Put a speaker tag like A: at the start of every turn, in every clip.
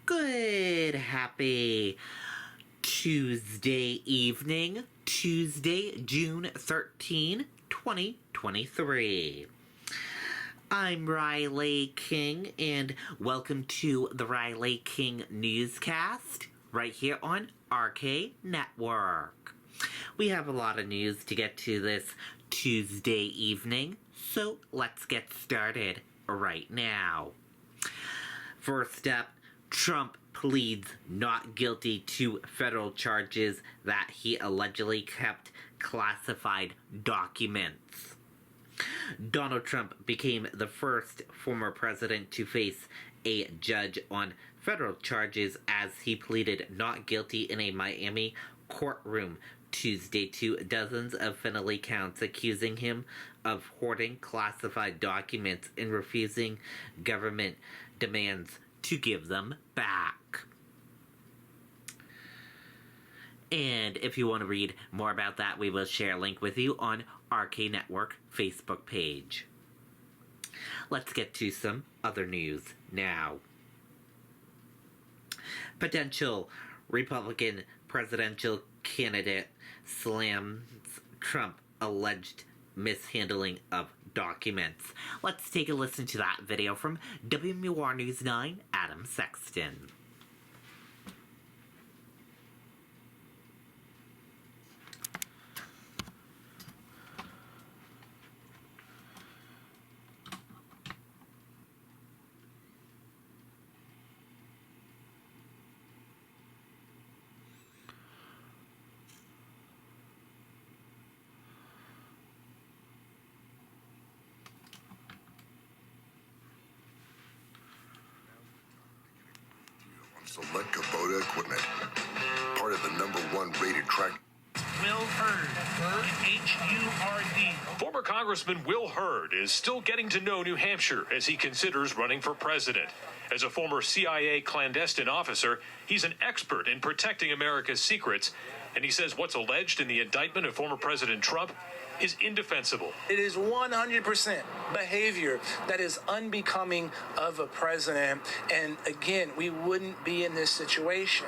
A: Good, happy Tuesday evening, Tuesday, June 13, 2023. I'm Riley King, and welcome to the Riley King Newscast, right here on RK Network. We have a lot of news to get to this Tuesday evening, so let's get started right now. First up, Trump pleads not guilty to federal charges that he allegedly kept classified documents. Donald Trump became the first former president to face a judge on federal charges as he pleaded not guilty in a Miami courtroom Tuesday to dozens of felony counts accusing him of hoarding classified documents and refusing government demands to give them back. And if you want to read more about that, we will share a link with you on RK Network Facebook page. Let's get to some other news now. Potential Republican presidential candidate slams Trump alleged mishandling of documents. Let's take a listen to that video from WMUR News 9, Adam Sexton.
B: Select Kubota equipment. Part of the #1 rated track.
C: Will Hurd, H-U-R-D.
D: Former Congressman Will Hurd is still getting to know New Hampshire as he considers running for president. As a former CIA clandestine officer, he's an expert in protecting America's secrets, and he says what's alleged in the indictment of former President Trump is indefensible.
C: It is 100% behavior that is unbecoming of a president. And again, we wouldn't be in this situation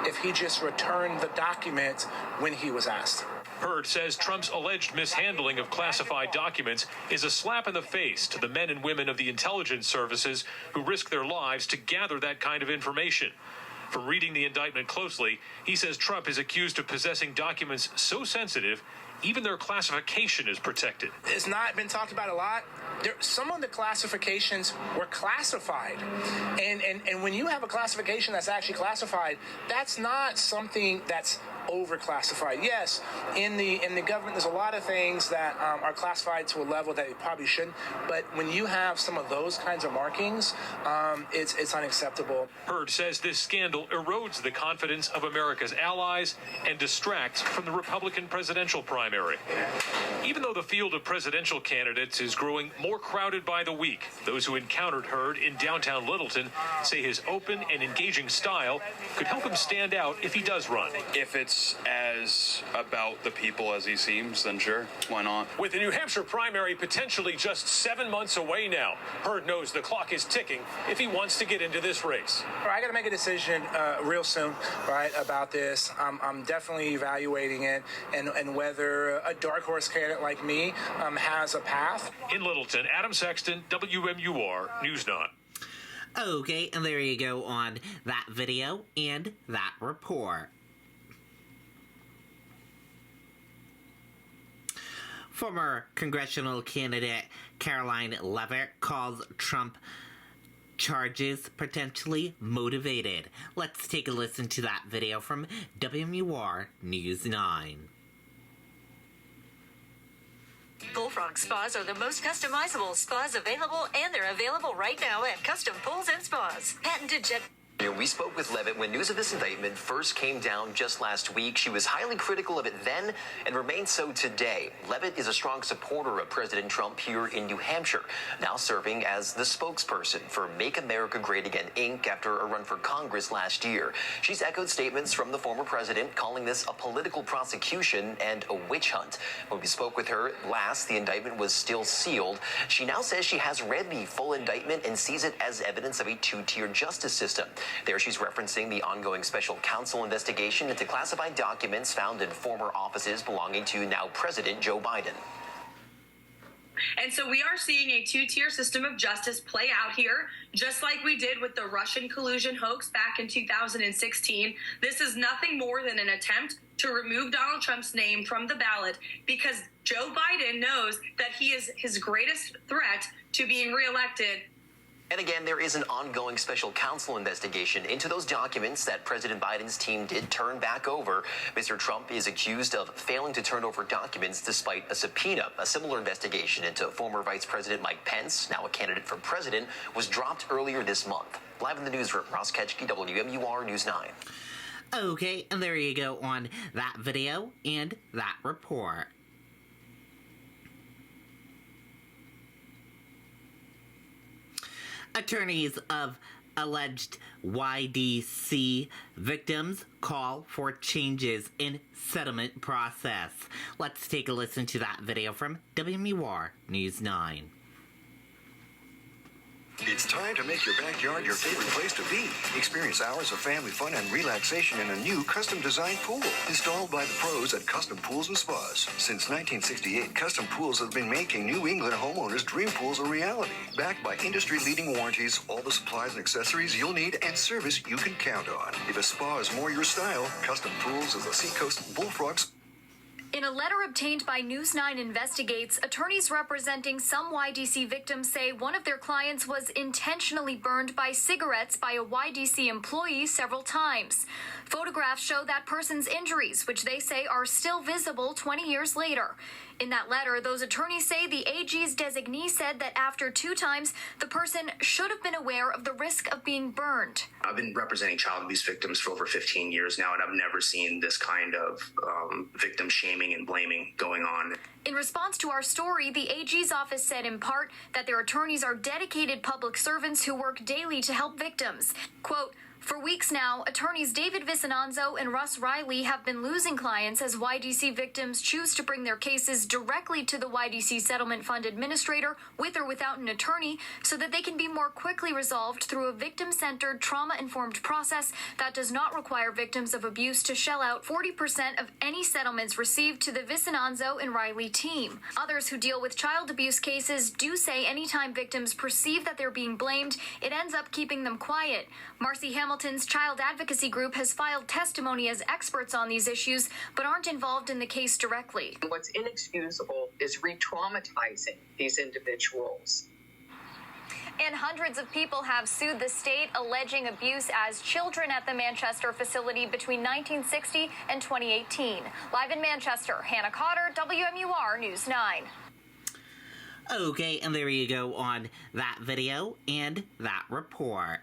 C: if he just returned the documents when he was asked.
D: Hurd says Trump's alleged mishandling of classified documents is a slap in the face to the men and women of the intelligence services who risk their lives to gather that kind of information. From reading the indictment closely, he says Trump is accused of possessing documents so sensitive, even their classification is protected.
C: It's not been talked about a lot. Some of the classifications were classified. And when you have a classification that's actually classified, that's not something that's overclassified. Yes, in the government, there's a lot of things that are classified to a level that it probably shouldn't. But when you have some of those kinds of markings, it's unacceptable.
D: Hurd says this scandal erodes the confidence of America's allies and distracts from the Republican presidential primary. Even though the field of presidential candidates is growing more crowded by the week, those who encountered Hurd in downtown Littleton say his open and engaging style could help him stand out if he does run.
E: If it's as about the people as he seems, then sure, why not?
D: With the New Hampshire primary potentially just 7 months away now, Hurd knows the clock is ticking if he wants to get into this race.
C: I got to make a decision real soon, right, about this. I'm definitely evaluating it and whether a dark horse candidate like me has a path.
D: In Littleton, Adam Sexton, WMUR News 9.
A: Okay, and there you go on that video and that report. Former congressional candidate Caroline Levitt calls Trump charges potentially motivated. Let's take a listen to that video from WMUR News 9.
F: Bullfrog spas are the most customizable spas available, and they're available right now at Custom Pools and Spas. Patented jet...
G: We spoke with Levitt when news of this indictment first came down just last week. She was highly critical of it then and remains so today. Levitt is a strong supporter of President Trump here in New Hampshire, now serving as the spokesperson for Make America Great Again, Inc. after a run for Congress last year. She's echoed statements from the former president calling this a political prosecution and a witch hunt. When we spoke with her last, the indictment was still sealed. She now says she has read the full indictment and sees it as evidence of a two-tier justice system. There she's referencing the ongoing special counsel investigation into classified documents found in former offices belonging to now President Joe Biden.
H: And so we are seeing a two-tier system of justice play out here, just like we did with the Russian collusion hoax back in 2016. This is nothing more than an attempt to remove Donald Trump's name from the ballot because Joe Biden knows that he is his greatest threat to being reelected.
G: And again, there is an ongoing special counsel investigation into those documents that President Biden's team did turn back over. Mr. Trump is accused of failing to turn over documents despite a subpoena. A similar investigation into former Vice President Mike Pence, now a candidate for president, was dropped earlier this month. Live in the newsroom, Ross Ketchke, WMUR News 9.
A: Okay, and there you go on that video and that report. Attorneys of alleged YDC victims call for changes in settlement process. Let's take a listen to that video from WMUR News 9.
B: It's time to make your backyard your favorite place to be. Experience hours of family fun and relaxation in a new custom-designed pool installed by the pros at Custom Pools and Spas. Since 1968, Custom Pools have been making New England homeowners' dream pools a reality. Backed by industry-leading warranties, all the supplies and accessories you'll need, and service you can count on. If a spa is more your style, Custom Pools is a Seacoast Bullfrogs.
I: In a letter obtained by News 9 Investigates, attorneys representing some YDC victims say one of their clients was intentionally burned by cigarettes by a YDC employee several times. Photographs show that person's injuries, which they say are still visible 20 years later. In that letter, those attorneys say the AG's designee said that after 2 times, the person should have been aware of the risk of being burned.
J: I've been representing child abuse victims for over 15 years now, and I've never seen this kind of victim shaming and blaming going on.
I: In response to our story, the AG's office said in part that their attorneys are dedicated public servants who work daily to help victims. Quote, "For weeks now, attorneys David Vicinanzo and Russ Riley have been losing clients as YDC victims choose to bring their cases directly to the YDC Settlement Fund Administrator with or without an attorney so that they can be more quickly resolved through a victim-centered, trauma-informed process that does not require victims of abuse to shell out 40% of any settlements received to the Vicinanzo and Riley team. Others who deal with child abuse cases do say anytime victims perceive that they're being blamed, it ends up keeping them quiet. Marcy Hamilton's child advocacy group has filed testimony as experts on these issues, but aren't involved in the case directly.
K: What's inexcusable is re-traumatizing these individuals.
I: And hundreds of people have sued the state alleging abuse as children at the Manchester facility between 1960 and 2018. Live in Manchester, Hannah Cotter, WMUR News 9.
A: Okay, and there you go on that video and that report.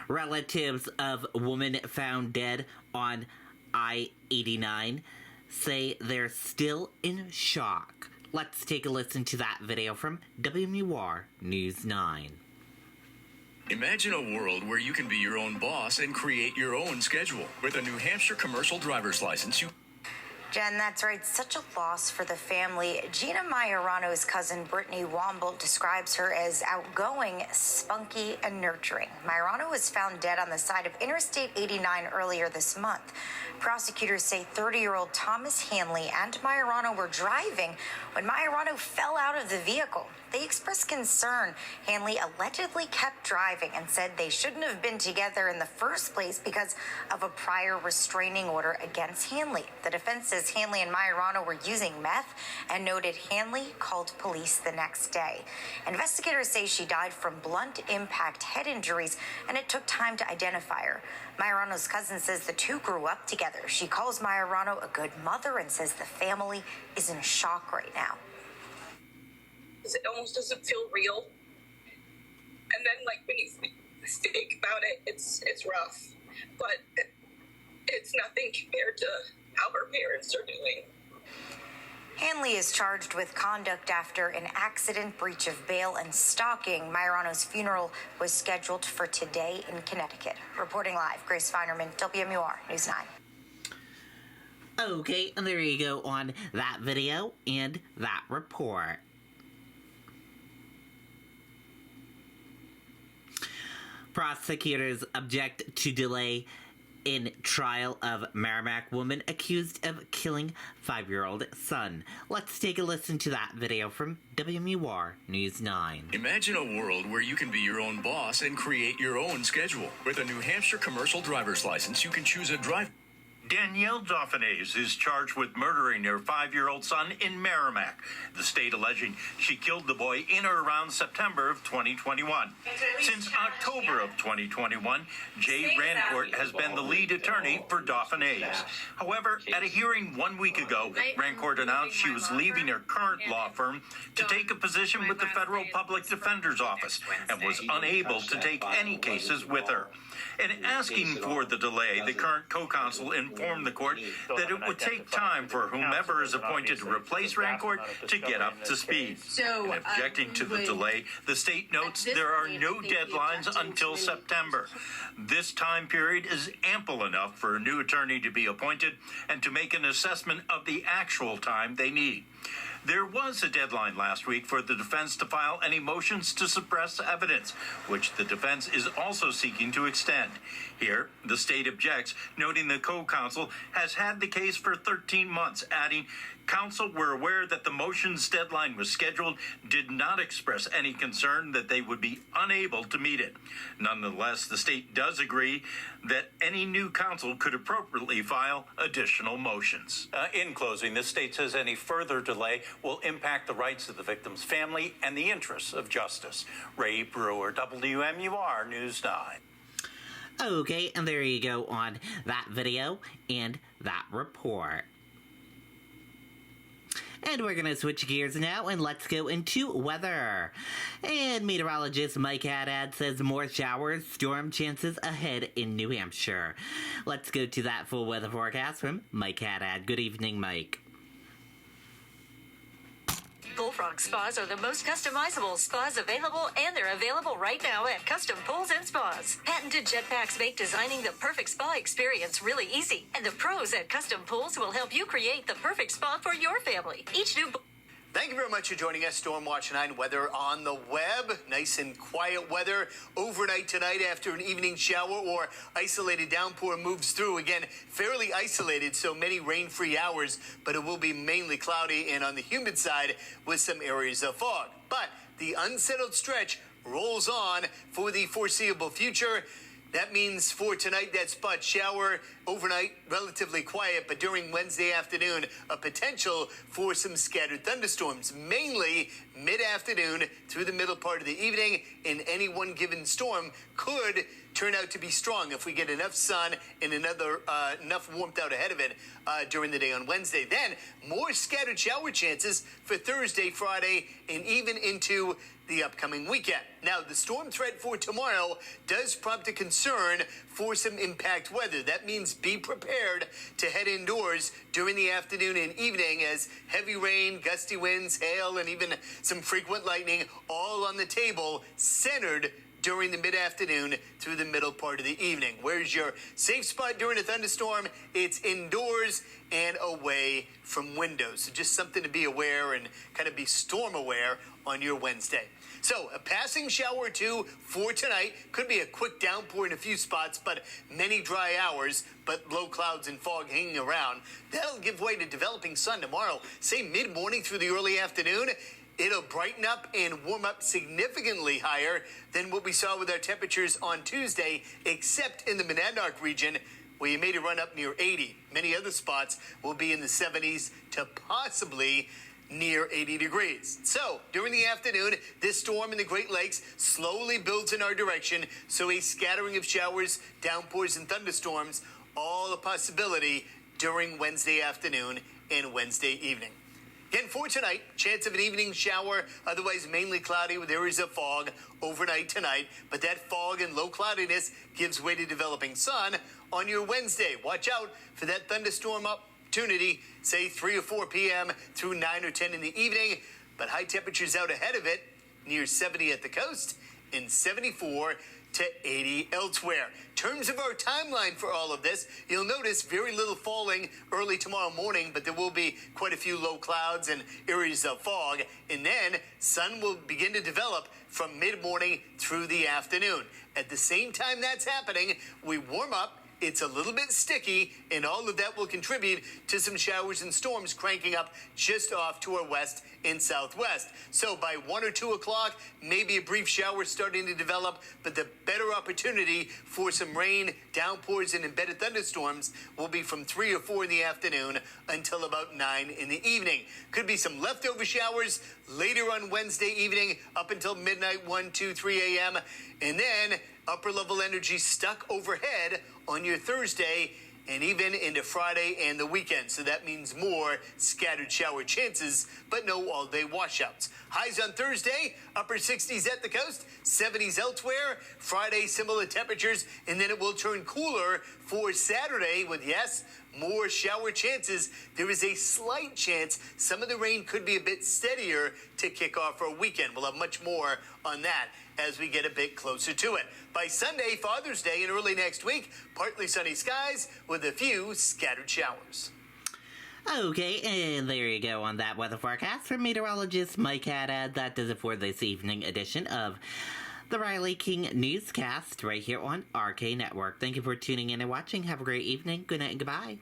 A: Relatives of woman found dead on I-89 say they're still in shock. Let's take a listen to that video from WMUR News 9.
L: Imagine a world where you can be your own boss and create your own schedule. With a New Hampshire commercial driver's license,
M: Jen, that's right. Such a loss for the family. Gina Majorano's cousin, Brittany Womble, describes her as outgoing, spunky, and nurturing. Majorano was found dead on the side of Interstate 89 earlier this month. Prosecutors say 30-year-old Thomas Hanley and Majorano were driving when Majorano fell out of the vehicle. They expressed concern. Hanley allegedly kept driving and said they shouldn't have been together in the first place because of a prior restraining order against Hanley. The defense says Hanley and Majorano were using meth and noted Hanley called police the next day. Investigators say she died from blunt impact head injuries and it took time to identify her. Majorano's cousin says the two grew up together. She calls Majorano a good mother and says the family is in shock right now.
K: It almost doesn't feel real. And then, like, when you think about it, it's rough. But it's nothing compared to how her parents are doing.
M: Hanley is charged with conduct after an accident, breach of bail, and stalking. Majorano's funeral was scheduled for today in Connecticut. Reporting live, Grace Feinerman, WMUR News 9.
A: Okay, and there you go on that video and that report. Prosecutors object to delay in trial of Merrimack woman accused of killing 5-year-old son. Let's take a listen to that video from WMUR News 9.
L: Imagine a world where you can be your own boss and create your own schedule. With a New Hampshire commercial driver's license, you can choose a drive.
N: Danielle Dauphinais is charged with murdering her 5-year-old son in Merrimack. The state alleging she killed the boy in or around September of 2021. Since October of 2021, Jay Rancourt has been the lead attorney for Dauphinais. However, at a hearing 1 week ago, Rancourt announced she was leaving her current law firm to take a position with the Federal Public Defender's Office and was unable to take any cases with her. In asking for the delay, the current co-counsel informed the court that it would take time for whomever is appointed to replace Rancourt to get up to speed. In objecting to the delay, the state notes there are no deadlines until September. This time period is ample enough for a new attorney to be appointed and to make an assessment of the actual time they need. There was a deadline last week for the defense to file any motions to suppress evidence, which the defense is also seeking to extend. Here, the state objects, noting the co-counsel has had the case for 13 months, adding, counsel were aware that the motions deadline was scheduled, did not express any concern that they would be unable to meet it. Nonetheless, the state does agree that any new counsel could appropriately file additional motions. In closing, the state says any further delay will impact the rights of the victim's family and the interests of justice. Ray Brewer, WMUR News 9.
A: Okay, and there you go on that video and that report. And we're going to switch gears now and let's go into weather. And meteorologist Mike Haddad says more showers, storm chances ahead in New Hampshire. Let's go to that full weather forecast from Mike Haddad. Good evening, Mike.
F: Bullfrog Spas are the most customizable spas available, and they're available right now at Custom Pools and Spas. Patented jetpacks make designing the perfect spa experience really easy, and the pros at Custom Pools will help you create the perfect spa for your family. Each new
O: Thank you very much for joining us. Stormwatch 9 weather on the web. Nice and quiet weather overnight tonight after an evening shower or isolated downpour moves through. Again, fairly isolated, so many rain-free hours, but it will be mainly cloudy and on the humid side with some areas of fog. But the unsettled stretch rolls on for the foreseeable future. That means for tonight, that spot shower overnight, relatively quiet, but during Wednesday afternoon, a potential for some scattered thunderstorms, mainly mid-afternoon through the middle part of the evening, and any one given storm could turn out to be strong if we get enough sun and enough warmth out ahead of it during the day on Wednesday. Then, more scattered shower chances for Thursday, Friday, and even into the upcoming weekend. Now, the storm threat for tomorrow does prompt a concern for some impact weather. That means be prepared to head indoors during the afternoon and evening as heavy rain, gusty winds, hail, and even some frequent lightning all on the table, centered during the mid-afternoon through the middle part of the evening. Where's your safe spot during a thunderstorm? It's indoors and away from windows. So just something to be aware and kind of be storm aware on your Wednesday. So a passing shower or two for tonight. Could be a quick downpour in a few spots, but many dry hours, but low clouds and fog hanging around. That'll give way to developing sun tomorrow. Say mid-morning through the early afternoon. It'll brighten up and warm up significantly higher than what we saw with our temperatures on Tuesday, except in the Monadnock region, where you made a run up near 80. Many other spots will be in the 70s to possibly near 80 degrees. So, during the afternoon, this storm in the Great Lakes slowly builds in our direction, so a scattering of showers, downpours, and thunderstorms, all a possibility during Wednesday afternoon and Wednesday evening. Again, for tonight, chance of an evening shower, otherwise mainly cloudy with areas of fog overnight tonight, but that fog and low cloudiness gives way to developing sun on your Wednesday. Watch out for that thunderstorm opportunity, say 3 or 4 p.m. through 9 or 10 in the evening, but high temperatures out ahead of it, near 70 at the coast and 74 to 80 elsewhere. Terms of our timeline for all of this, you'll notice very little falling early tomorrow morning, but there will be quite a few low clouds and areas of fog, and then sun will begin to develop from mid-morning through the afternoon. At the same time that's happening, we warm up. It's a little bit sticky, and all of that will contribute to some showers and storms cranking up just off to our west and southwest. So by 1 or 2 o'clock, maybe a brief shower starting to develop, but the better opportunity for some rain, downpours, and embedded thunderstorms will be from 3 or 4 in the afternoon until about 9 in the evening. Could be some leftover showers later on Wednesday evening up until midnight, 1, 2, 3 a.m., and then upper level energy stuck overhead on your Thursday and even into Friday and the weekend. So that means more scattered shower chances, but no all-day washouts. Highs on Thursday, upper 60s at the coast, 70s elsewhere. Friday, similar temperatures, and then it will turn cooler for Saturday with, yes, more shower chances. There is a slight chance some of the rain could be a bit steadier to kick off our weekend. We'll have much more on that as we get a bit closer to it. By Sunday, Father's Day, and early next week, partly sunny skies with a few scattered showers.
A: Okay, and there you go on that weather forecast from meteorologist Mike Haddad. That does it for this evening edition of the Riley King Newscast right here on RK Network. Thank you for tuning in and watching. Have a great evening. Good night and goodbye.